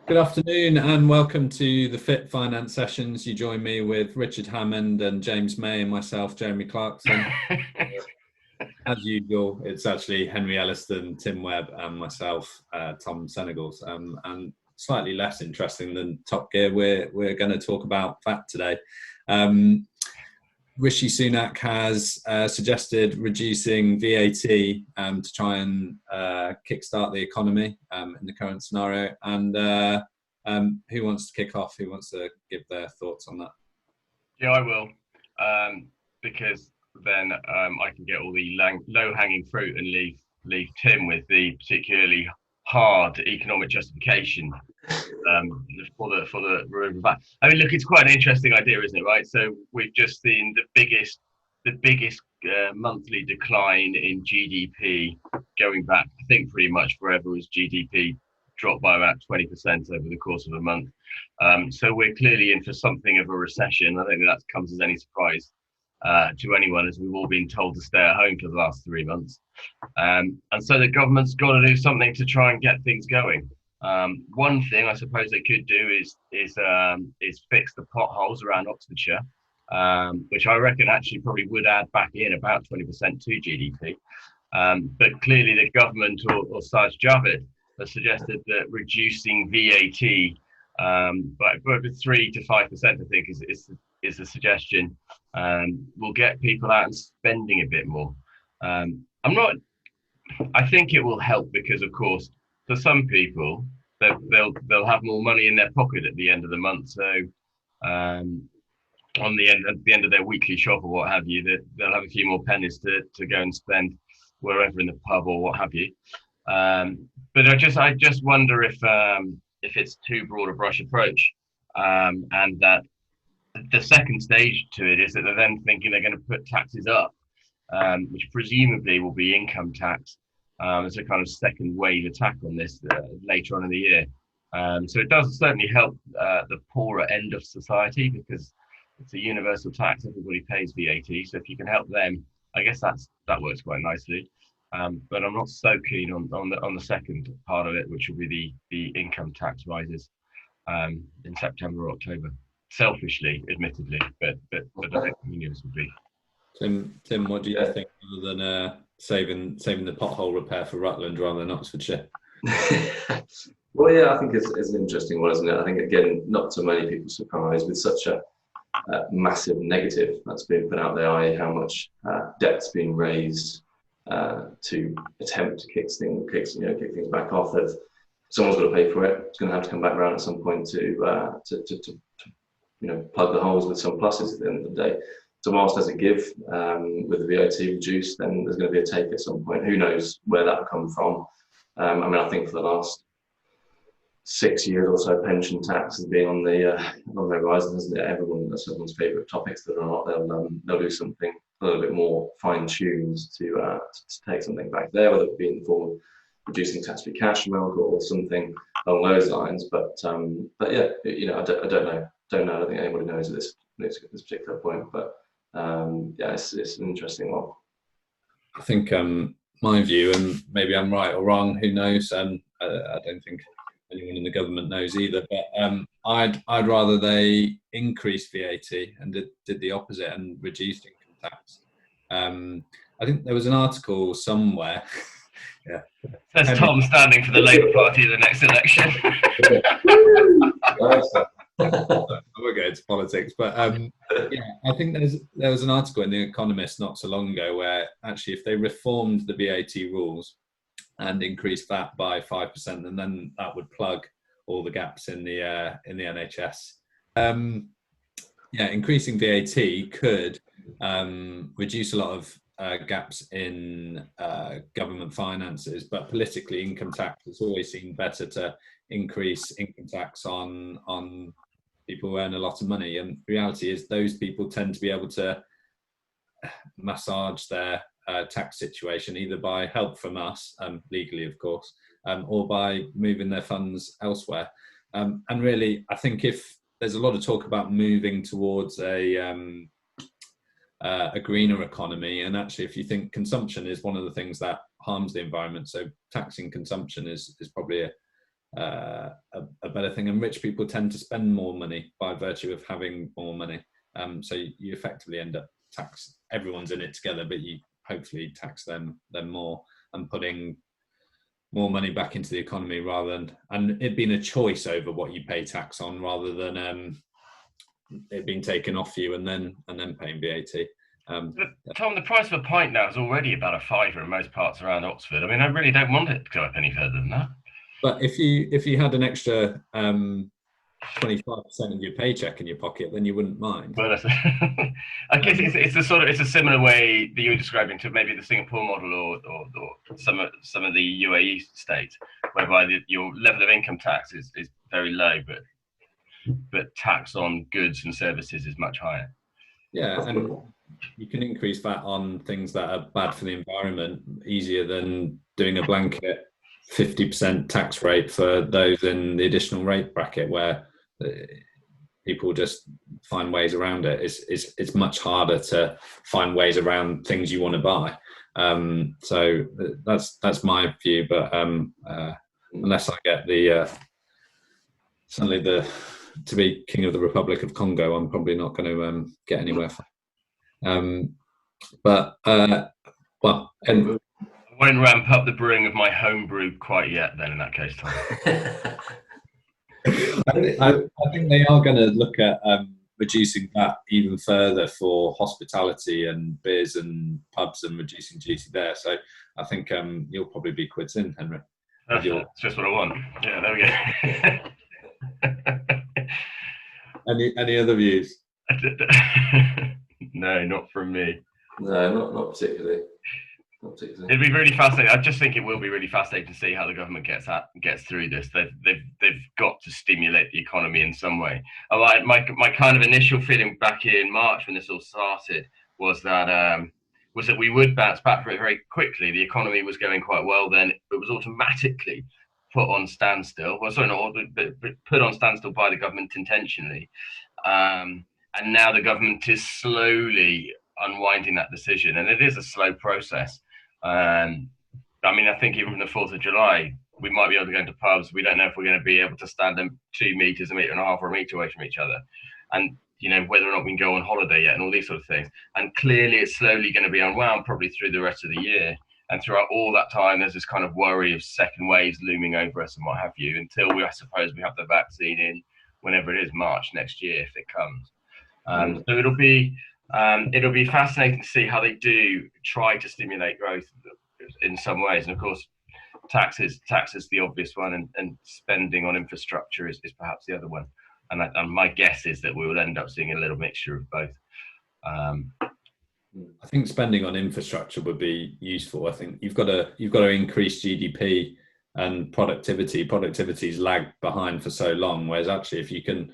Good afternoon and welcome to the Fit Finance Sessions. You join me with Richard Hammond and James May and myself, Jeremy Clarkson. As usual, it's actually Henry Elliston, Tim Webb and myself, Tom Senegals. And slightly less interesting than Top Gear, we're going to talk about VAT today. Rishi Sunak has suggested reducing VAT to try and kickstart the economy in the current scenario. And who wants to kick off? Who wants to give their thoughts on that? Yeah, I will, because then I can get all the low-hanging fruit and leave Tim with the particularly hard economic justification for the removal of VAT. I mean, look, it's quite an interesting idea, isn't it? Right. So we've just seen the biggest monthly decline in GDP going back, I think, pretty much forever, as GDP dropped by about 20% over the course of a month. So we're clearly in for something of a recession. I don't think that comes as any surprise to anyone, as we've all been told to stay at home for the last 3 months. And so the government's got to do something to try and get things going. One thing I suppose they could do is fix the potholes around Oxfordshire, which I reckon actually probably would add back in about 20% to GDP. But clearly the government or Saj Javid has suggested that reducing VAT by 3 to 5%, I think, is the suggestion. Will get people out and spending a bit more. I think it will help because, of course, for some people, they'll have more money in their pocket at the end of the month. So at the end of their weekly shop or what have you, they'll have a few more pennies to go and spend wherever in the pub or what have you. But I just wonder if it's too broad a brush approach, and that the second stage to it is that they're then thinking they're going to put taxes up, which presumably will be income tax. As a kind of second wave attack on this later on in the year. So it does certainly help the poorer end of society because it's a universal tax. Everybody pays VAT. So if you can help them, I guess that works quite nicely. But I'm not so keen on the second part of it, which will be the income tax rises in September or October. Selfishly, admittedly, but I think unions would be. Tim, what do you think, other than saving the pothole repair for Rutland rather than Oxfordshire? Well, yeah, I think it's an interesting one, isn't it? I think, again, not so many people surprised with such a massive negative that's been put out there, i.e. how much debt's being raised to attempt to kick things back off. Someone's got to pay for it. It's going to have to come back around at some point to plug the holes with some pluses at the end of the day. So whilst there's a give with the VAT reduced, then there's going to be a take at some point. Who knows where that will come from? I think for the last 6 years or so, pension tax has been on the horizon, hasn't it? That's everyone's favourite topics. That or not, they'll do something a little bit more fine-tuned to take something back there, whether it be in the form of reducing tax-free cash amount or something along those lines. But yeah, I don't know. I don't think anybody knows at this particular point, but. It's an interesting one. I think my view, and maybe I'm right or wrong, who knows, I don't think anyone in the government knows either, but I'd rather they increased VAT and did the opposite and reduced income tax. I think there was an article somewhere. Yeah. There's Tom standing for the Labour Party in the next election. We'll go into politics, but yeah, I think there was an article in The Economist not so long ago where actually if they reformed the VAT rules and increased VAT by 5%, and then that would plug all the gaps in the NHS. Increasing VAT could reduce a lot of gaps in government finances, but politically, income tax has always seemed better to increase income tax on people who earn a lot of money. And the reality is those people tend to be able to massage their tax situation either by help from us, legally of course, or by moving their funds elsewhere. And really, I think if there's a lot of talk about moving towards a greener economy, and actually if you think consumption is one of the things that harms the environment, so taxing consumption is probably a better thing. And rich people tend to spend more money by virtue of having more money. So you effectively end up everyone's in it together, but you hopefully tax them more and putting more money back into the economy rather than, and it being a choice over what you pay tax on rather than it being taken off you and then paying VAT. Tom, the price of a pint now is already about a fiver in most parts around Oxford. I mean, I really don't want it to go up any further than that. But if you had an extra 25% of your paycheck in your pocket, then you wouldn't mind. Well, I guess it's a similar way that you were describing to maybe the Singapore model or some of the UAE states, whereby your level of income tax is very low, but tax on goods and services is much higher. Yeah, and you can increase that on things that are bad for the environment easier than doing a blanket 50% tax rate for those in the additional rate bracket where people just find ways around it. It's much harder to find ways around things you want to buy. So that's my view. But unless I get suddenly to be king of the Republic of Congo, I'm probably not going to get anywhere. But well, and I won't ramp up the brewing of my home brew quite yet. Then, in that case, Tom. I think they are going to look at reducing that even further for hospitality and beers and pubs and reducing duty there. So I think you'll probably be quids in, Henry. That's just what I want. Yeah, there we go. Any other views? No, not from me. No, not particularly. It'd be really fascinating. I just think it will be really fascinating to see how the government gets through this. They've got to stimulate the economy in some way. My kind of initial feeling back in March when this all started was that we would bounce back very quickly. The economy was going quite well then. It was automatically put on standstill. Well, sorry, not but put on standstill by the government intentionally. And now the government is slowly unwinding that decision, and it is a slow process. I mean, I think even from the 4th of July, we might be able to go into pubs. We don't know if we're going to be able to stand them 2 meters, 1.5 meters, or a meter away from each other. And, you know, whether or not we can go on holiday yet and all these sort of things. And clearly it's slowly going to be unwound probably through the rest of the year. And throughout all that time, there's this kind of worry of second waves looming over us and what have you, until I suppose we have the vaccine in whenever it is, March next year, if it comes. So it'll be fascinating to see how they do try to stimulate growth in some ways. And of course, tax is the obvious one, and spending on infrastructure is perhaps the other one. And my guess is that we will end up seeing a little mixture of both. I think spending on infrastructure would be useful. I think you've got to increase GDP and productivity. Productivity's lagged behind for so long, whereas actually if you can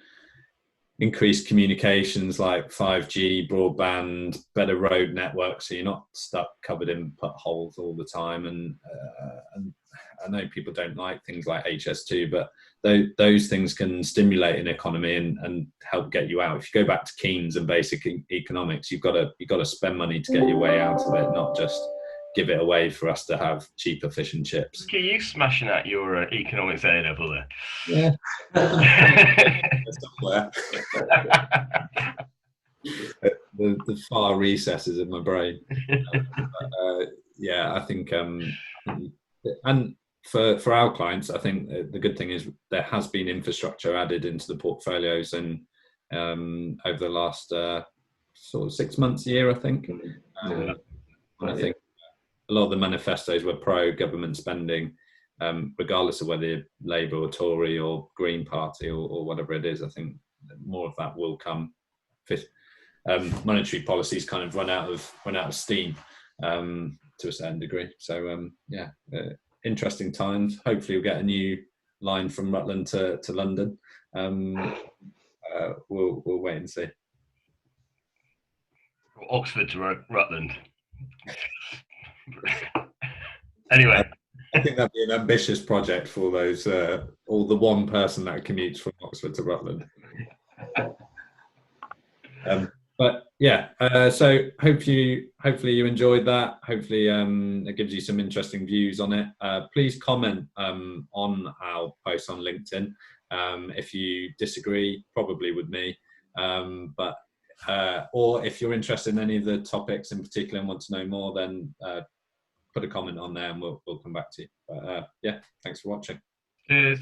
increase communications like 5G, broadband, better road networks, so you're not stuck covered in potholes all the time. And I know people don't like things like HS2, but those things can stimulate an economy and help get you out. If you go back to Keynes and basic economics, you've got to spend money to get your way out of it, not just give it away for us to have cheap, efficient chips. Are you smashing at your economics A level there? Yeah. the far recesses of my brain. Yeah, I think, and for our clients, I think the good thing is there has been infrastructure added into the portfolios, and over the last sort of 6 months, a year, I think. I think a lot of the manifestos were pro-government spending, regardless of whether you're Labour or Tory or Green Party or whatever it is. I think more of that will come. Monetary policies kind of run out of steam to a certain degree. So interesting times. Hopefully we'll get a new line from Rutland to London. We'll wait and see. Oxford to Rutland. Anyway, I think that'd be an ambitious project for those, or the one person that commutes from Oxford to Rutland. But yeah, so hope you hopefully you enjoyed that. Hopefully it gives you some interesting views on it. Please comment on our post on LinkedIn if you disagree, probably with me, but or if you're interested in any of the topics in particular and want to know more, then put a comment on there and we'll come back to you. But yeah, thanks for watching. Cheers.